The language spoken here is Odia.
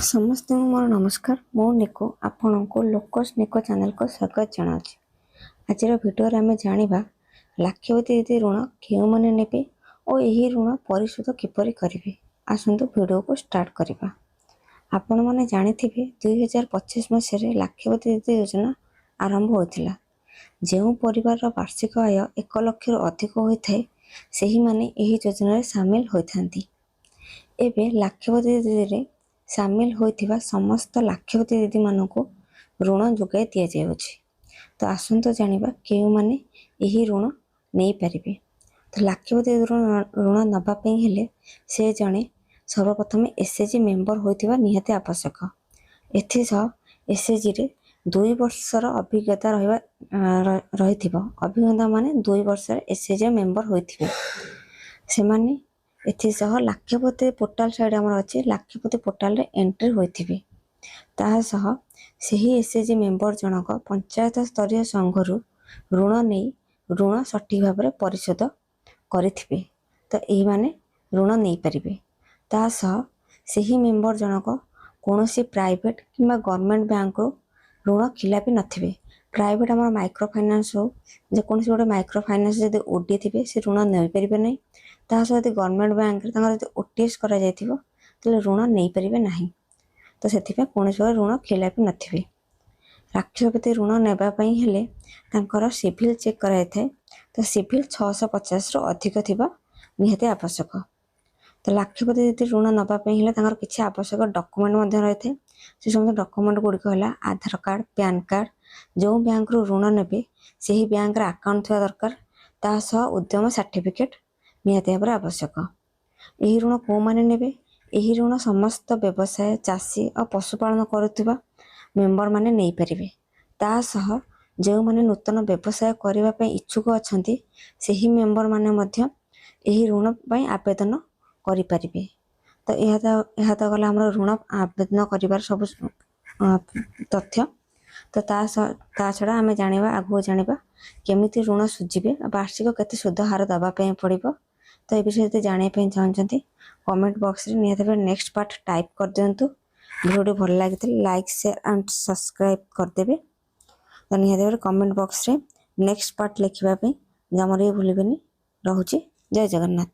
ସମସ୍ତଙ୍କୁ ମୋର ନମସ୍କାର। ମୁଁ ନିକୁ ଆପଣଙ୍କୁ ଲୋକସ୍ ନିको ଚ୍ୟାନେଲକୁ ସ୍ୱାଗତ ଜଣାଉଛି। ଆଜିର ଭିଡ଼ିଓରେ ଆମେ ଜାଣିବା ଲାକ୍ଷାବତୀ ଦିଦି ଋଣ କେଉଁମାନେ ନେବେ ଓ ଏହି ଋଣ ପରିଶୋଧ କିପରି କରିବେ। ଆସନ୍ତୁ ଭିଡ଼ିଓକୁ ଷ୍ଟାର୍ଟ କରିବା। ଆପଣମାନେ ଜାଣିଥିବେ 2025 ମସିହାରେ ଲାକ୍ଷାବତୀ ଦିଦି ଯୋଜନା ଆରମ୍ଭ ହୋଇଥିଲା। ଯେଉଁ ପରିବାରର ବାର୍ଷିକ ଆୟ 1 ଲକ୍ଷରୁ ଅଧିକ ହୋଇଥାଏ ସେହିମାନେ ଏହି ଯୋଜନାରେ ସାମିଲ ହୋଇଥାନ୍ତି। ଏବେ ଲାକ୍ଷାବତୀ ଦିଦିରେ ସାମିଲ ହୋଇଥିବା ସମସ୍ତ ଲାକ୍ଷାବତୀ ଦିଦିମାନଙ୍କୁ ଋଣ ଯୋଗାଇ ଦିଆଯାଉଛି। ତ ଆସନ୍ତୁ ଜାଣିବା କେଉଁମାନେ ଏହି ଋଣ ନେଇପାରିବେ। ତ ଲାକ୍ଷାବତୀ ଋଣ ନେବା ପାଇଁ ହେଲେ ସେ ଜଣେ ସର୍ବପ୍ରଥମେ ଏସ୍ଏଚ୍ଜି ମେମ୍ବର ହୋଇଥିବା ନିହାତି ଆବଶ୍ୟକ। ଏଥିସହ ଏସ୍ଏଚ୍ଜିରେ 2 ବର୍ଷର ଅଭିଜ୍ଞତା ରହିଥିବ। ଅଭିଜ୍ଞତା ମାନେ 2 ବର୍ଷରେ ଏସ୍ଏଚ୍ଜି ମେମ୍ବର ହୋଇଥିବେ ସେମାନେ। ଏଥିସହ ଲାକ୍ଷାବତୀ ପୋର୍ଟାଲ ସାଇଟ୍ ଆମର ଅଛି, ଲାକ୍ଷାବତୀ ପୋର୍ଟାଲରେ ଏଣ୍ଟ୍ରି ହୋଇଥିବେ। ତାହା ସହ ସେହି ଏସ୍ଏଚ୍ଜି ମେମ୍ବର ଜଣକ ପଞ୍ଚାୟତ ସ୍ତରୀୟ ସଂଘରୁ ଋଣ ନେଇ ଋଣ ସଠିକ୍ ଭାବରେ ପରିଶୋଧ କରିଥିବେ। ତ ଏହିମାନେ ଋଣ ନେଇପାରିବେ। ତା ସହ ସେହି ମେମ୍ବର ଜଣକ କୌଣସି ପ୍ରାଇଭେଟ କିମ୍ବା ଗଭର୍ଣ୍ଣମେଣ୍ଟ ବ୍ୟାଙ୍କରୁ ଋଣ ଖିଲାପି ନଥିବେ। ପ୍ରାଇଭେଟ ଆମର ମାଇକ୍ରୋ ଫାଇନାନ୍ସ ହେଉ, ଯେକୌଣସି ଗୋଟେ ମାଇକ୍ରୋ ଫାଇନାନ୍ସ ଯଦି ଓଡି ଥିବେ ସେ ଋଣ ନେଇପାରିବେ ନାହିଁ। ତା ସହ ଯଦି ଗଭର୍ଣ୍ଣମେଣ୍ଟ ବ୍ୟାଙ୍କରେ ତାଙ୍କର ଯଦି ଓଟିଏସ୍ କରାଯାଇଥିବ ତାହେଲେ ଋଣ ନେଇପାରିବେ ନାହିଁ। ତ ସେଥିପାଇଁ କୌଣସି ଋଣ ଖିଲାପି ନଥିବେ। ଲାକ୍ଷାବତୀ ଋଣ ନେବା ପାଇଁ ହେଲେ ତାଙ୍କର ସିଭିଲ୍ ଚେକ୍ କରାଯାଇଥାଏ। ତ ସିଭିଲ୍ 650ରୁ ଅଧିକ ଥିବା ନିହାତି ଆବଶ୍ୟକ। ତ ଲାକ୍ଷାବତୀ ଯଦି ଋଣ ନେବା ପାଇଁ ହେଲେ ତାଙ୍କର କିଛି ଆବଶ୍ୟକ ଡକୁମେଣ୍ଟ ମଧ୍ୟ ରହିଥାଏ। ସେ ସମସ୍ତ ଡକୁମେଣ୍ଟ ଗୁଡ଼ିକ ହେଲା ଆଧାର କାର୍ଡ଼, ପ୍ୟାନ୍ କାର୍ଡ଼, ଯେଉଁ ବ୍ୟାଙ୍କରୁ ଋଣ ନେବେ ସେହି ବ୍ୟାଙ୍କର ଆକାଉଣ୍ଟ ଥିବା ଦରକାର। ତା ସହ ଉଦ୍ୟମ ସାର୍ଟିଫିକେଟ୍ ନିହାତି ଭାବରେ ଆବଶ୍ୟକ। ଏହି ଋଣ କେଉଁମାନେ ନେବେ? ଏହି ଋଣ ସମସ୍ତ ବ୍ୟବସାୟ, ଚାଷୀ ଓ ପଶୁପାଳନ କରୁଥିବା ମେମ୍ବରମାନେ ନେଇପାରିବେ। ତା ସହ ଯେଉଁମାନେ ନୂତନ ବ୍ୟବସାୟ କରିବା ପାଇଁ ଇଚ୍ଛୁକ ଅଛନ୍ତି ସେହି ମେମ୍ବରମାନେ ମଧ୍ୟ ଏହି ଋଣ ପାଇଁ ଆବେଦନ କରିପାରିବେ। ତ ଏହା ତ ଗଲା ଆମର ଋଣ ଆବେଦନ କରିବାର ସବୁ ତଥ୍ୟ। ତ ତା ଛଡ଼ା ଆମେ ଆଗକୁ ଜାଣିବା କେମିତି ଋଣ ସୁଝିବେ, ବାର୍ଷିକ କେତେ ସୁଧ ହାର ଦେବା ପାଇଁ ପଡ଼ିବ। ତ ଏ ବିଷୟରେ ଯଦି ଜାଣିବା ପାଇଁ ଚାହୁଁଛନ୍ତି କମେଣ୍ଟ ବକ୍ସରେ ନିହାତି ଭାବରେ ନେକ୍ସଟ ପାର୍ଟ ଟାଇପ୍ କରିଦିଅନ୍ତୁ। ଭିଡ଼ିଓଟି ଭଲ ଲାଗିଥିଲେ ଲାଇକ୍, ସେୟାର ଆଣ୍ଡ ସବସ୍କ୍ରାଇବ୍ କରିଦେବେ। ତ ନିହାତି ଭାବରେ କମେଣ୍ଟ ବକ୍ସରେ ନେକ୍ସଟ ପାର୍ଟ ଲେଖିବା ପାଇଁ ଜମାରୁ ଭୁଲିବେନି। ରହୁଛି। ଜୟ ଜଗନ୍ନାଥ।